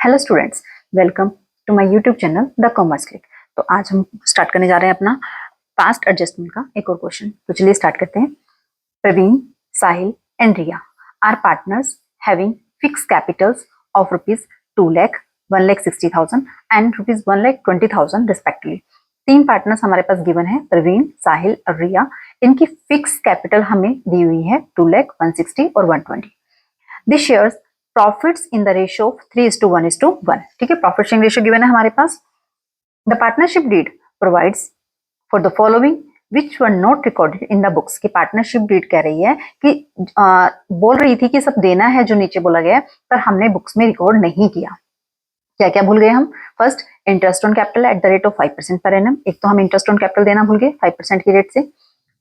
Hello students, welcome to my YouTube channel the commerce click. तो आज हम start करने जा रहे हैं अपना पास्ट एडजस्टमेंट का एक और क्वेश्चन। तो चलिए स्टार्ट करते हैं। Praveen, Sahil and Riya are partners having fix capitals of rupees 2 lakh, 1,60,000 and rupees 1,20,000 respectively. तीन पार्टनर्स हमारे पास गिवन है, प्रवीण, साहिल और रिया। इनकी फिक्स कैपिटल हमें दी हुई है 2 लाख, 160 और 120। This shares profits in the ratio of 3:1:1। ठीक है, प्रॉफिट शेयरिंग रेशियो गिवन है हमारे पास। The partnership deed provides for the following which were not recorded in the books. की पार्टनरशिप डीड कह रही है कि बोल रही थी कि सब देना है जो नीचे बोला गया है, पर हमने बुक्स में रिकॉर्ड नहीं किया। क्या क्या भूल गए हम? First, interest on capital at the rate of 5% per annum. एक तो हम इंटरेस्ट ऑन कैपिटल देना भूल गए 5% की रेट से।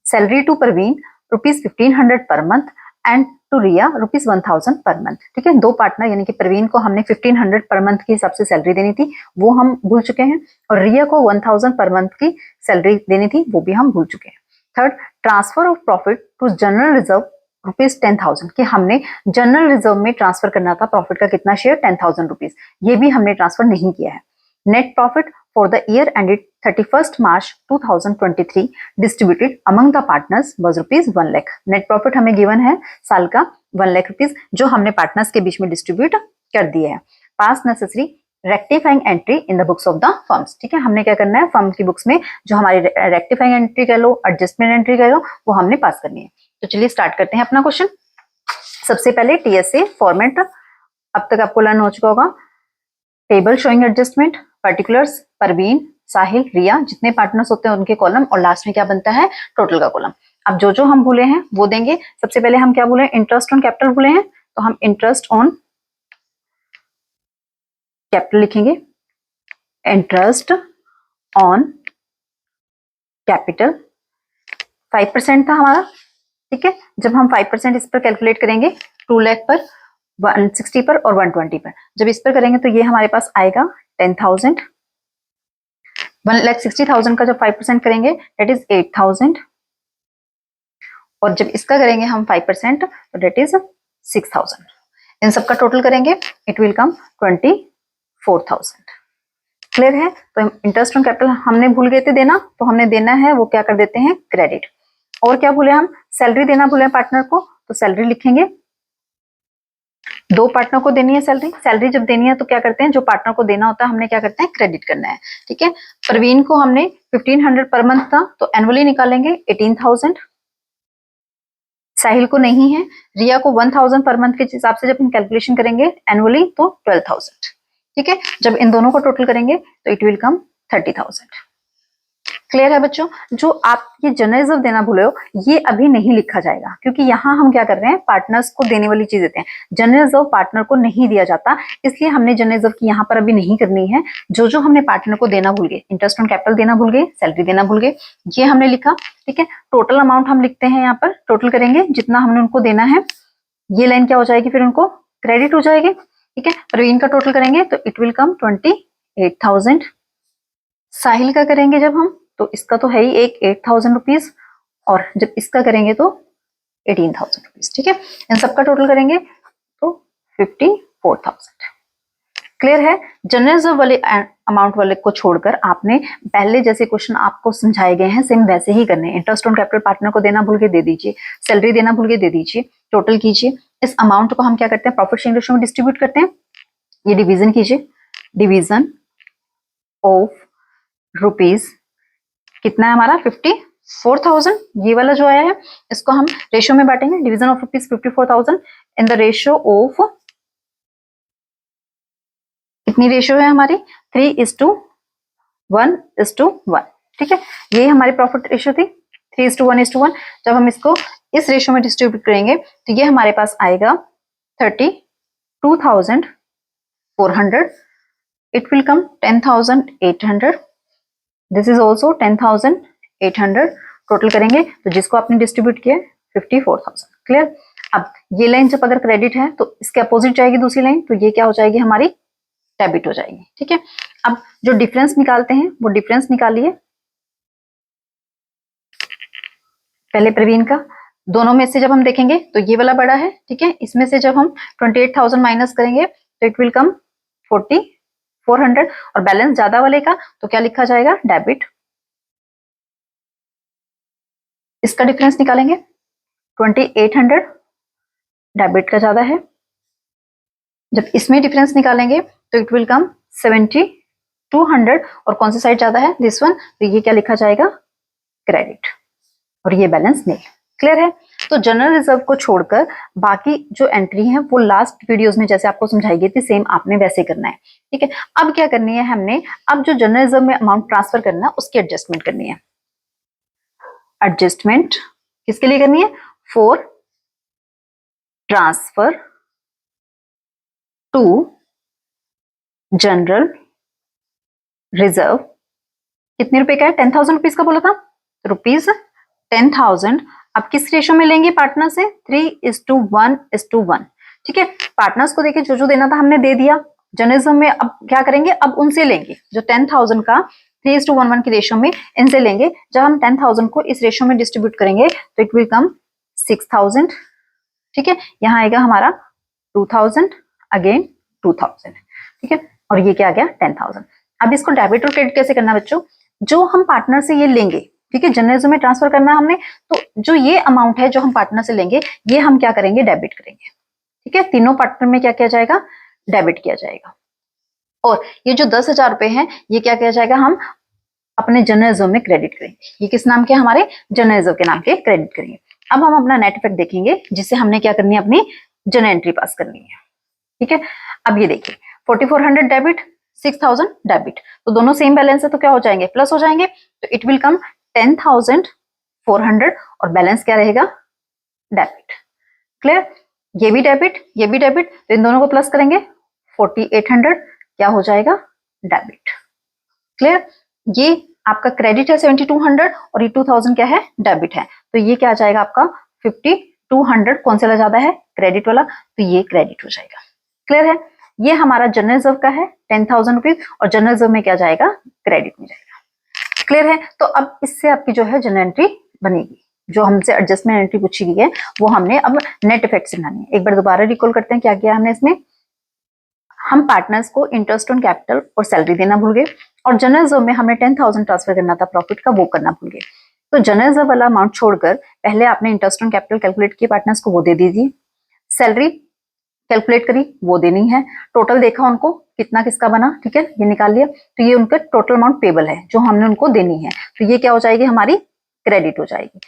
Salary to Praveen ₹1,500 per month and to Riya ₹1,000 per month. ठीक है, दो पार्टनर यानी कि प्रवीण को हमने 1,500 पर मंथ के हिसाब से सैलरी देनी थी, वो हम भूल चुके हैं, और रिया को 1,000 पर मंथ की सैलरी देनी थी, वो भी हम भूल चुके हैं। Third, transfer of profit to general reserve ₹10,000, कि हमने जनरल रिजर्व में ट्रांसफर करना था प्रॉफिट का कितना शेयर, ₹10,000, ये भी हमने ट्रांसफर नहीं किया है। Net profit for the year ended 31st March 2023 distributed among the partners was ₹1 lakh. Net profit हमें गिवन है साल का ₹1 लाख, जो हमने पार्टनर्स के बीच में डिस्ट्रीब्यूट कर दिया है। पास necessary rectifying entry in the books of the firms. ठीक है, हमने क्या करना है, फर्म की बुक्स में जो हमारी रेक्टिफाइंग एंट्री कह लो, एडजस्टमेंट एंट्री कह लो, वो हमने पास करनी है। तो चलिए स्टार्ट करते हैं अपना क्वेश्चन। सबसे पहले टीएसए फॉर्मेट अब तक आपको लर्न हो चुका होगा। Table showing adjustment, particulars, Praveen, Sahil, Riya, जितने पार्टनर्स होते हैं उनके कॉलम, और लास्ट में क्या बनता है, टोटल का कॉलम। अब जो जो हम भूले हैं वो देंगे। सबसे पहले हम क्या भूले, इंटरेस्ट ऑन कैपिटल भूले हैं, तो हम इंटरेस्ट ऑन कैपिटल लिखेंगे। इंटरेस्ट ऑन कैपिटल 5% था हमारा। ठीक है, जब हम 5% इस पर कैलकुलेट करेंगे 2 लाख पर, 160 पर और 120 पर, जब इस पर करेंगे तो ये हमारे पास आएगा 10,000। 1,60,000 का जब 5% करेंगे डेट इज 8,000, और जब इसका करेंगे हम 5% तो डेट इज 6,000। इन सबका टोटल करेंगे इट विल कम 24,000। क्लियर है? तो इंटरेस्ट ऑन कैपिटल हमने भूल गए थे देना, तो हमने देना है वो क्या कर देते हैं, क्रेडिट। और क्या भूले हम, सैलरी देना भूले पार्टनर को, तो सैलरी लिखेंगे। दो पार्टनर को देनी है सैलरी। सैलरी जब देनी है तो क्या करते हैं, जो पार्टनर को देना होता है हमने क्या करते हैं, क्रेडिट करना है। ठीक है, प्रवीण को हमने 1,500 पर मंथ था तो एनुअली निकालेंगे 18,000। साहिल को नहीं है, रिया को 1,000 पर मंथ के हिसाब से जब हम कैलकुलेशन करेंगे एनुअली तो 12,000। ठीक है, जब इन दोनों को टोटल करेंगे तो इट विल कम 30,000। क्लियर है बच्चों? जो आप ये जनरल रिजर्व देना भूले हो, ये अभी नहीं लिखा जाएगा, क्योंकि यहाँ हम क्या कर रहे हैं, पार्टनर्स को देने वाली चीज देते हैं। जनरल रिजर्व पार्टनर को नहीं दिया जाता, इसलिए हमने जनरल रिजर्व की यहाँ पर अभी नहीं करनी है। जो जो हमने पार्टनर को देना भूल गए, इंटरेस्ट ऑन कैपिटल देना भूल गए, सैलरी देना भूल गए, ये हमने लिखा। ठीक है, टोटल अमाउंट हम लिखते हैं, यहाँ पर टोटल करेंगे जितना हमने उनको देना है। ये लाइन क्या हो जाएगी, फिर उनको क्रेडिट हो जाएगी। ठीक है, प्रवीण का टोटल करेंगे तो इट विल कम 28,000। साहिल का करेंगे जब हम, तो इसका तो है ही एक 8,000 रुपीज, और जब इसका करेंगे तो 18,000 रुपीज। ठीक है, इन सबका टोटल करेंगे तो 54,000। क्लियर है? जनरल रिजर्व वाले अमाउंट वाले को छोड़कर आपने पहले जैसे क्वेश्चन आपको समझाए गए हैं सेम वैसे ही करने हैं। इंटरेस्ट ऑन कैपिटल पार्टनर को देना भूल के दे दीजिए, सैलरी देना भूल के दे दीजिए, टोटल कीजिए। इस अमाउंट को हम क्या करते हैं, प्रॉफिट शेयरिंग रेशियो में डिस्ट्रीब्यूट करते हैं। ये डिवीजन कीजिए, डिवीजन ऑफ रुपीज कितना है हमारा, 54,000। ये वाला जो आया है इसको हम रेशियो में बांटेंगे। Division of rupees 54,000 in the ratio of, कितनी रेशियो है हमारी, 3:1:1। ठीक है, ये हमारी प्रॉफिट रेशियो थी 3:1:1। जब हम इसको इस रेशियो में डिस्ट्रीब्यूट करेंगे तो ये हमारे पास आएगा 32,400। It will come 10,800। This is also 10,800। Total करेंगे तो जिसको आपने डिस्ट्रीब्यूट किया 54,000। क्लियर? अब ये लाइन जब अगर क्रेडिट है तो इसके अपोजिट जाएगी दूसरी लाइन, तो ये क्या हो जाएगी हमारी, डेबिट हो जाएगी। ठीक है, अब जो डिफरेंस निकालते हैं वो डिफरेंस निकालिए। पहले प्रवीण का, दोनों में से जब हम देखेंगे तो ये वाला बड़ा है। ठीक है, इसमें से जब हम 28,000 माइनस करेंगे तो इट विल कम 4400 और बैलेंस ज्यादा वाले का तो क्या लिखा जाएगा, डेबिट। इसका डिफरेंस निकालेंगे, 2800 डेबिट का ज्यादा है। जब इसमें डिफरेंस निकालेंगे तो इट विल कम 7200 और कौन सी साइड ज्यादा है, दिस वन, तो ये क्या लिखा जाएगा, क्रेडिट। और ये बैलेंस नील। क्लियर है। तो जनरल रिजर्व को छोड़कर बाकी जो एंट्री है वो लास्ट वीडियोस में जैसे आपको समझाई गई थी सेम आपने वैसे करना है। ठीक है, अब क्या करनी है हमने, अब जो जनरल रिजर्व में अमाउंट ट्रांसफर करना है उसकी एडजस्टमेंट करनी है। एडजस्टमेंट किसके लिए करनी है, for transfer to general reserve. कितने रुपए का है, 10,000 रुपीज का बोला था, रुपीज 10,000। अब किस रेशो में लेंगे पार्टनर से, 3:1:1। ठीक है, पार्टनर्स को देखिए जो जो देना था हमने दे दिया। जर्नलिज्म में अब क्या करेंगे, अब उनसे लेंगे जो 10,000 का 3:1 की रेशो में इनसे लेंगे। जब हम 10,000 को इस रेशो में डिस्ट्रीब्यूट करेंगे तो इट विल कम 6,000। ठीक है, यहाँ आएगा हमारा 2,000, अगेन 2,000। ठीक है, और ये क्या आ गया, 10,000। अब इसको डेबिट और क्रेडिट कैसे करना बच्चों, जो हम पार्टनर से ये लेंगे, ठीक है, जर्नलिज्म में ट्रांसफर करना है हमने, तो जो ये अमाउंट है जो हम पार्टनर से लेंगे ये हम क्या करेंगे, डेबिट करेंगे। ठीक है, तीनों पार्टनर में क्या किया जाएगा, डेबिट किया जाएगा। और ये जो 10,000 रुपए हैं ये क्या किया जाएगा, हम अपने जर्नलिज्म में क्रेडिट करेंगे। ये किस नाम के, हमारे जर्नलिज्म के नाम के क्रेडिट करेंगे। अब हम अपना नेट इफेक्ट देखेंगे जिससे हमने क्या करनी है, अपनी जर्नल एंट्री पास करनी है। ठीक है, अब ये देखिए 4400 डेबिट, 6,000 डेबिट, तो दोनों सेम बैलेंस है तो क्या हो जाएंगे, प्लस हो जाएंगे। तो इट विल कम 10,400 और बैलेंस क्या रहेगा, डेबिट। क्लियर, ये भी डेबिट ये भी डेबिट, तो इन दोनों को प्लस करेंगे 4800 क्या हो जाएगा, डेबिट। क्लियर, ये आपका क्रेडिट है 7200 और ये 2000 क्या है, डेबिट है। तो ये क्या आ जाएगा आपका 5200, कौन सा ज्यादा है, क्रेडिट वाला, तो ये क्रेडिट हो जाएगा। क्लियर है, ये हमारा जनरल रिजर्व का है 10,000 रुपीज और जनरल रिजर्व में क्या जाएगा, क्रेडिट में जाएगा। क्लियर है, तो अब इससे आपकी जो है जनरल एंट्री बनेगी। जो हमसे एडजस्टमेंट एंट्री पूछी गई है वो हमने अब नेट इफेक्ट से बनानी है। एक बार दोबारा रिकॉल करते हैं क्या किया हमने इसमें, हम पार्टनर्स को इंटरेस्ट ऑन कैपिटल और सैलरी देना भूल गए और जनरल रिजर्व में हमें 10,000 ट्रांसफर करना था प्रॉफिट का, वो करना भूल गए। तो जनरल रिजर्व वाला अमाउंट छोड़कर पहले आपने इंटरेस्ट ऑन कैपिटल कैलकुलेट किए पार्टनर्स को, वो दे दीजिए। सैलरी कैलकुलेट करी, वो देनी है। टोटल देखा उनको कितना किसका बना, ठीक है, ये निकाल लिया। तो ये उनका टोटल अमाउंट पेबल है जो हमने उनको देनी है, तो ये क्या हो जाएगी, हमारी क्रेडिट हो जाएगी।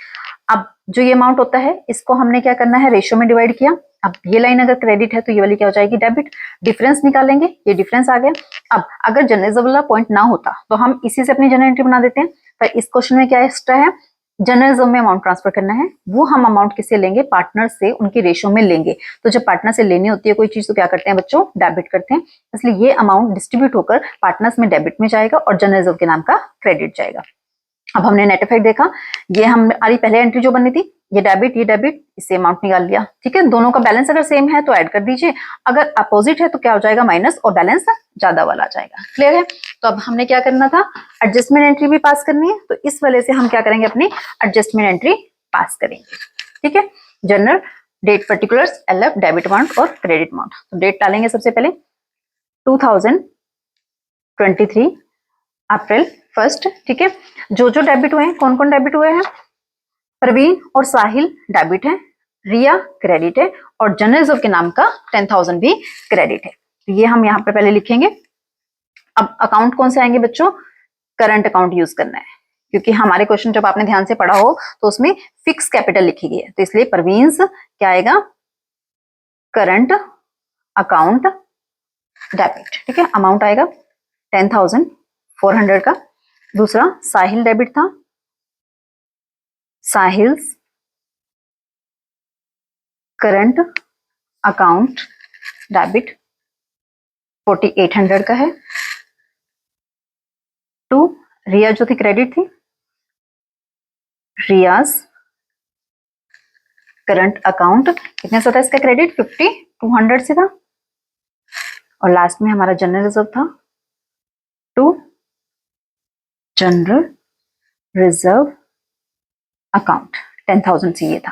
अब जो ये अमाउंट होता है इसको हमने क्या करना है, रेशियो में डिवाइड किया। अब ये लाइन अगर क्रेडिट है तो ये वाली क्या हो जाएगी, डेबिट। डिफरेंस निकालेंगे, ये डिफरेंस आ गया। अब अगर जनरल वाला पॉइंट ना होता तो हम इसी से अपनी जनरल एंट्री बना देते हैं, पर इस क्वेश्चन में क्या एक्स्ट्रा है, जर्नलिज्म में अमाउंट ट्रांसफर करना है, वो हम अमाउंट किससे लेंगे, पार्टनर से, उनकी रेशियो में लेंगे। तो जब पार्टनर से लेनी होती है कोई चीज तो क्या करते हैं बच्चों, डेबिट करते हैं। इसलिए ये अमाउंट डिस्ट्रीब्यूट होकर पार्टनर्स में डेबिट में जाएगा और जर्नलिज्म के नाम का क्रेडिट जाएगा। अब हमने नेट इफेक्ट देखा, ये हमारी पहले एंट्री जो बननी थी, ये डेबिट, इससे अमाउंट निकाल लिया। ठीक है, दोनों का बैलेंस अगर सेम है तो ऐड कर दीजिए, अगर अपोजिट है तो क्या हो जाएगा, माइनस, और बैलेंस ज्यादा वाला आ जाएगा। क्लियर है, तो अब हमने क्या करना था, एडजस्टमेंट एंट्री भी पास करनी है, तो इस वजह से हम क्या करेंगे, अपनी एडजस्टमेंट एंट्री पास करेंगे। ठीक है, journal date particulars, LF, debit amount और क्रेडिट अमाउंट। तो डेट डालेंगे सबसे पहले 2023 अप्रैल 1। ठीक है, जो जो डेबिट हुए हैं, कौन कौन डेबिट हुए हैं, प्रवीण और साहिल डेबिट है, रिया क्रेडिट है और जनरल रिजर्व के नाम का 10,000 भी क्रेडिट है। तो ये हम यहाँ पर पहले लिखेंगे। अब अकाउंट कौन से आएंगे बच्चों, करंट अकाउंट यूज करना है, क्योंकि हमारे क्वेश्चन जब आपने ध्यान से पढ़ा हो तो उसमें फिक्स कैपिटल लिखी गई है, तो इसलिए प्रवीण क्या आएगा, करंट अकाउंट डेबिट। ठीक है, अमाउंट आएगा 10,400 का। दूसरा साहिल डेबिट था, साहिल्स करंट अकाउंट डेबिट 4800 का है। 2 रिया जो थी क्रेडिट थी, रियाज करंट अकाउंट कितने से था इसका क्रेडिट, 5200 से था। और लास्ट में हमारा जनरल रिजर्व था, 2 जनरल रिजर्व अकाउंट 10,000 से ये था।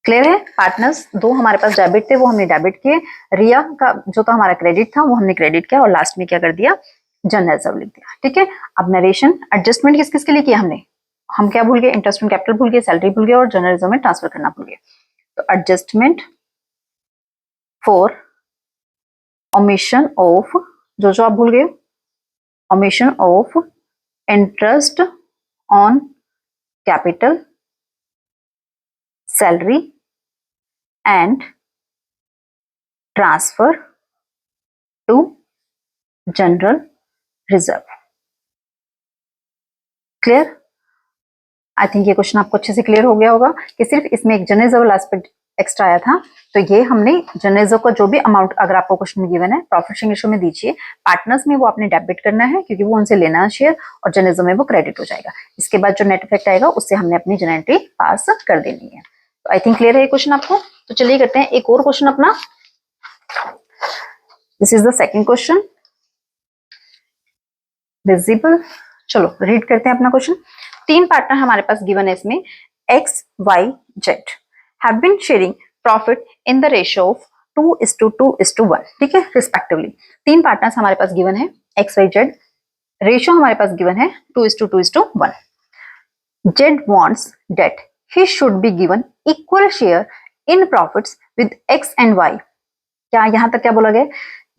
क्लियर है? पार्टनर्स दो हमारे पास डेबिट थे, वो हमने डेबिट किए, रिया का जो था हमारा क्रेडिट था वो हमने क्रेडिट किया, और लास्ट में क्या कर दिया, जनरल रिजर्व लिख दिया। ठीक है, अब नरेशन एडजस्टमेंट किस किस के लिए किया हमने, हम क्या भूल गए, इंटरेस्ट ऑन कैपिटल भूल गए, सैलरी भूल गए, और जनरल रिजर्व में ट्रांसफर करना भूल गए। तो एडजस्टमेंट फॉर ओमिशन ऑफ, जो आप भूल गए, omission of interest on capital, salary and transfer to general reserve। Clear? I think ये क्वेश्चन आपको अच्छे से क्लियर हो गया होगा कि सिर्फ इसमें एक जनरल रिजर्व एस्पेक्ट एक्स्ट्रा आया था। तो ये हमने जनरल रिजर्व का जो भी अमाउंट अगर आपको क्वेश्चन में गिवन है प्रॉफिट शेयरिंग रेशियो में दीजिए, पार्टनर्स में वो आपने डेबिट करना है क्योंकि वो उनसे लेना है शेयर, और जनरल रिजर्व में वो क्रेडिट हो जाएगा। इसके बाद जो नेट इफेक्ट आएगा उससे हमने अपनी जनरल एंट्री पास कर देनी है। तो आई थिंक क्लियर है ये क्वेश्चन आपको। तो चलिए करते हैं एक और क्वेश्चन अपना। This is the second question, visible. चलो रीड करते हैं अपना क्वेश्चन। तीन पार्टनर हमारे पास गिवन है इसमें, X Y Z have been sharing profit in the ratio of 2:2:1, ठीक है, रिस्पेक्टिवली। तीन पार्टनर्स हमारे पास गिवन है, एक्स वाई जेड, रेशियो हमारे पास गिवन है 2:2:1। Z wants that he should be given equal share in profits with X and Y. क्या यहां तक क्या बोला गया,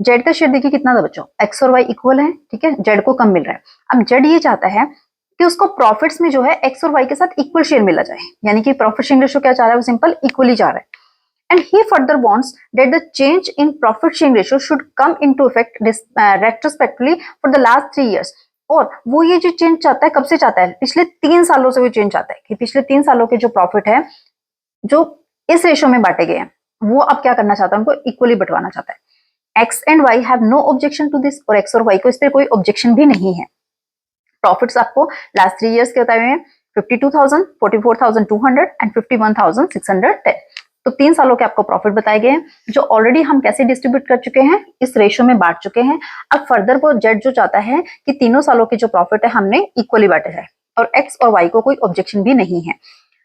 जेड का शेयर देखिए कितना था बच्चों, एक्स और वाई इक्वल है, ठीक है, जेड को कम मिल रहा है। अब जेड ये चाहता है कि उसको प्रॉफिट्स में जो है एक्स और वाई के साथ इक्वल शेयर मिला जाए, यानी कि प्रॉफिट शेयरिंग रेशियो क्या चाह रहा है, वो सिंपल इक्वली चाह रहा है। And he further wants that the change in profit sharing ratio should come into effect retrospectively for the last 3 years। और वो ये जो चेंज चाहता है, कब से चाहता है, पिछले 3 सालों से वो चेंज चाहता है कि पिछले 3 सालों के जो प्रॉफिट है जो इस रेशियो में बांटे गए हैं, वो अब क्या करना चाहता है, उनको इक्वली बंटवाना चाहता है। X and Y have no objection to this, और एक्स और वाई को इस पर कोई ऑब्जेक्शन भी नहीं है। प्रॉफिट्स आपको लास्ट 3 years के बताए हुए हैं, 52,000, 44,200 एंड 51,610। तो 3 सालों के आपको प्रॉफिट बताए गए हैं, जो ऑलरेडी हम कैसे डिस्ट्रीब्यूट कर चुके हैं, इस रेशियो में बांट चुके हैं। अब फर्दर वो जेड जो चाहता है कि तीनों सालों के जो प्रॉफिट है हमने इक्वली बांटे जाए, और एक्स और वाई को कोई ऑब्जेक्शन भी नहीं है।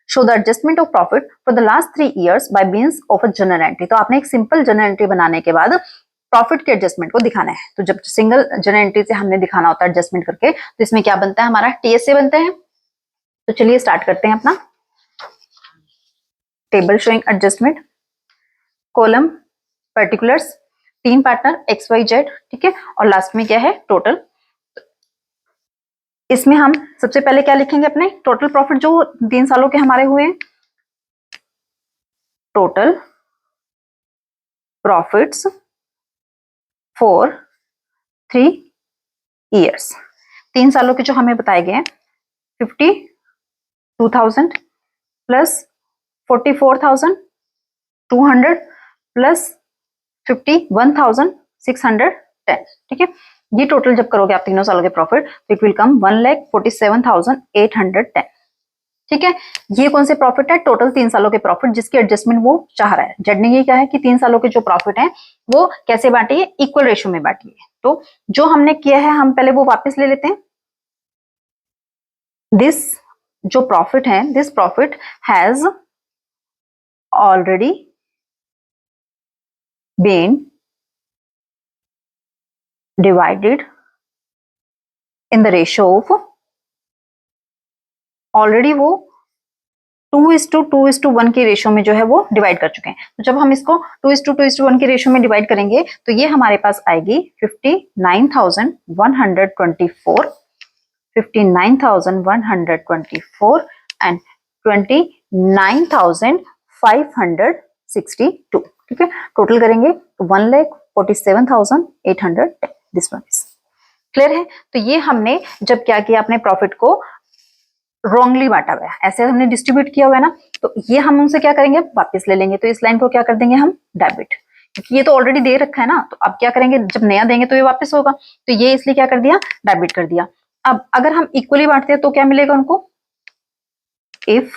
Show the adjustment of profit for the last 3 years by means of a general entry. तो आपने एक सिंपल जनरल एंट्री बनाने के बाद प्रॉफिट के एडजस्टमेंट को दिखाना है। तो जब सिंगल जनरल एंट्री से हमने दिखाना होता है एडजस्टमेंट करके, तो इसमें क्या बनता है, हमारा टीएसए बनते हैं। तो चलिए स्टार्ट करते हैं अपना table showing adjustment, column particulars, तीन पार्टनर एक्स वाई जेड, ठीक है, और लास्ट में क्या है, टोटल। इसमें हम सबसे पहले क्या लिखेंगे, अपने टोटल प्रॉफिट जो 3 सालों के हमारे हुए हैं, टोटल प्रॉफिट्स फॉर 3 years। 3 सालों के जो हमें बताए गए हैं, 52,000 प्लस 44,200 प्लस 51,610, ठीक है। ये टोटल जब करोगे आप तीनों सालों के प्रॉफिट, तो इट विल कम 1,47,810, ठीक है। ये कौन से प्रॉफिट है, टोटल 3 सालों के प्रॉफिट जिसकी एडजस्टमेंट वो चाह रहा है। जेड ने ये कहा है कि 3 सालों के जो प्रॉफिट है वो कैसे बांटिए, इक्वल रेशियो में बांटिए। तो जो हमने किया है हम पहले वो वापस ले लेते हैं। दिस जो प्रॉफिट है, this profit has already been divided in the ratio of, already वो 2:2:1 की रेशियो में जो है वो डिवाइड कर चुके हैं। तो जब हम इसको 2:2:1 की रेशियो में डिवाइड करेंगे तो ये हमारे पास आएगी 59,124, 59,124 एंड 29,562, ठीक है। टोटल करेंगे तो 1,47,810, दिस वन इज क्लियर है। तो ये हमने जब क्या किया, अपने प्रॉफिट को रॉन्गली बांटा हुआ है, ऐसे हमने डिस्ट्रीब्यूट किया हुआ है ना, तो ये हम उनसे क्या करेंगे, वापस ले लेंगे। तो इस लाइन को क्या कर देंगे हम, डेबिट, क्योंकि ये तो ऑलरेडी दे रखा है ना। तो अब क्या करेंगे, जब नया देंगे तो ये वापस होगा, तो ये इसलिए क्या कर दिया, डेबिट कर दिया। अब अगर हम इक्वली बांटते हैं तो क्या मिलेगा उनको, if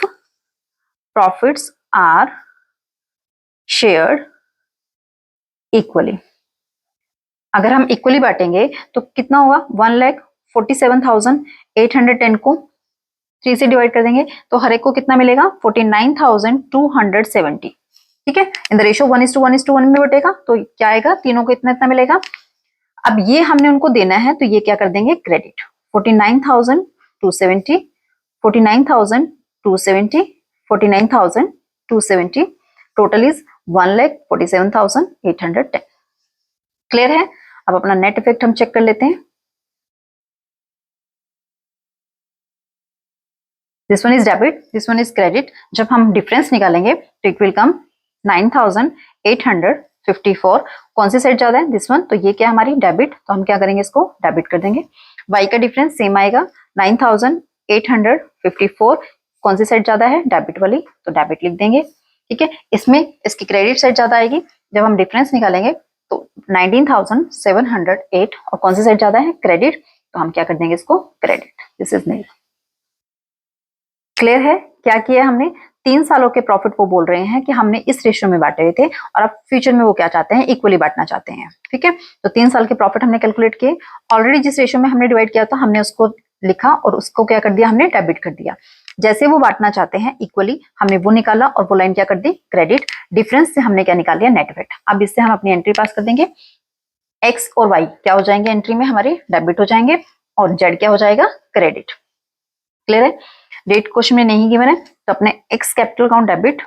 profits are shared equally. अगर हम इक्वली बांटेंगे तो कितना होगा, 1,47,810 को 3 से डिवाइड कर देंगे तो हर एक को कितना मिलेगा 49,270। ठीक है, इन द रेशियो 1:1:1 में बटेगा तो क्या आएगा, तीनों को इतना इतना मिलेगा। अब ये हमने उनको देना है तो ये क्या कर देंगे, क्रेडिट। 49,270, 49,270, 49,270, total is 1,47,810। क्लियर है। अब अपना नेट इफेक्ट हम चेक कर लेते हैं। This one is debit, this one is credit. जब हम डिफरेंस निकालेंगे तो इट विल कम 9,854। कौन सी साइड ज्यादा है, दिस वन, तो ये क्या हमारी डेबिट, तो हम क्या करेंगे, इसको डेबिट कर देंगे। y का डिफरेंस सेम आएगा 9,854। कौन सी साइड ज्यादा है, डेबिट वाली, तो डेबिट लिख देंगे। ठीक है, इसमें इसकी क्रेडिट साइड ज्यादा आएगी। जब हम डिफरेंस निकालेंगे तो 19,708, और कौन सी साइड ज्यादा है, क्रेडिट, तो हम क्या कर देंगे इसको credit. This is nil. Clear है। क्या किया हमने, 3 सालों के प्रॉफिट को बोल रहे हैं कि हमने इस रेशियो में बांटे हुए थे और अब फ्यूचर में वो क्या चाहते हैं, इक्वली बांटना चाहते हैं। ठीक है, तो 3 साल के प्रॉफिट हमने कैलकुलेट किए। ऑलरेडी जिस रेशियो में हमने डिवाइड किया था हमने उसको लिखा और उसको क्या कर दिया, हमने डेबिट कर दिया। जैसे वो बांटना चाहते हैं इक्वली, हमने वो निकाला और वो लाइन क्या कर दी, क्रेडिट। डिफरेंस से हमने क्या निकाल लिया, नेट इफेक्ट। अब इससे हम अपनी एंट्री पास कर देंगे। एक्स और वाई क्या हो जाएंगे, एंट्री में हमारे डेबिट हो जाएंगे, और जेड क्या हो जाएगा, क्रेडिट। क्लियर है। डेट क्वेश्चन में नहीं गिवन है तो अपने X capital account debit,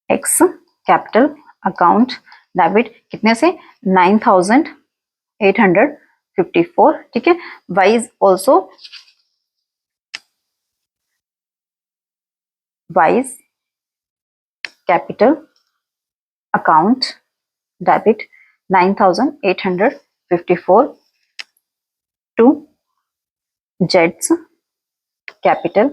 X capital account debit कितने से, 9,854। ठीक है, Y is also Y's capital account debit 9,854 to जेड्स कैपिटल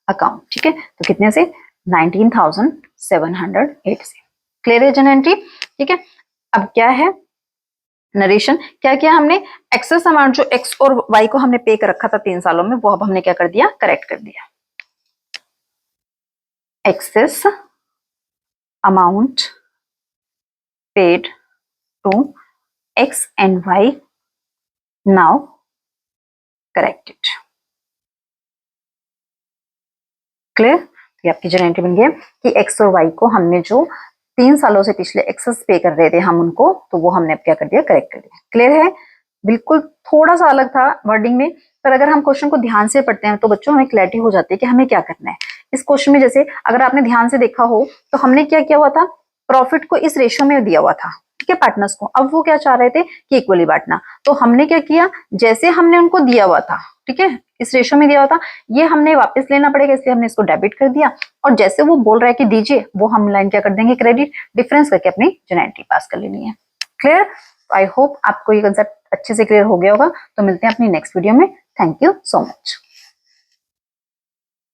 अकाउंट। ठीक है, तो कितने से, 19,708 से। क्लियर है जन एंट्री। ठीक है, अब क्या है नरेशन, क्या किया हमने, एक्सेस अमाउंट जो एक्स और वाई को हमने पे कर रखा था 3 सालों में, वो अब हमने क्या कर दिया, करेक्ट कर दिया। Excess amount paid to X and Y now corrected. Clear. तो आपकी जो एंट्री बन गई कि एक्स और वाई को हमने जो 3 सालों से पिछले एक्सेस पे कर रहे थे हम उनको, तो वो हमने अब क्या कर दिया, करेक्ट कर दिया। क्लियर है। बिल्कुल थोड़ा सा अलग था वर्डिंग में, पर अगर हम क्वेश्चन को ध्यान से पढ़ते हैं तो बच्चों हमें क्लैरिटी हो जाती है कि हमें क्या करना है इस क्वेश्चन में। जैसे अगर आपने ध्यान से देखा हो तो हमने क्या किया हुआ था, प्रॉफिट को इस रेशियो में दिया हुआ था। ठीक है, पार्टनर्स को। अब वो क्या चाह रहे थे कि इक्वली बांटना, तो हमने क्या किया, जैसे हमने उनको दिया हुआ था, ठीक है, इस रेशियो में दिया हुआ था, ये हमने वापस लेना पड़ेगा, इसलिए हमने इसको डेबिट कर दिया। और जैसे वो बोल रहा है कि दीजिए, वो हम लाइन क्या कर देंगे, क्रेडिट। डिफरेंस करके अपनी जो एंट्री पास कर लेनी है। क्लियर। आई होप आपको ये कंसेप्ट अच्छे से क्लियर हो गया होगा। तो मिलते हैं अपनी नेक्स्ट वीडियो में। Thank you so much.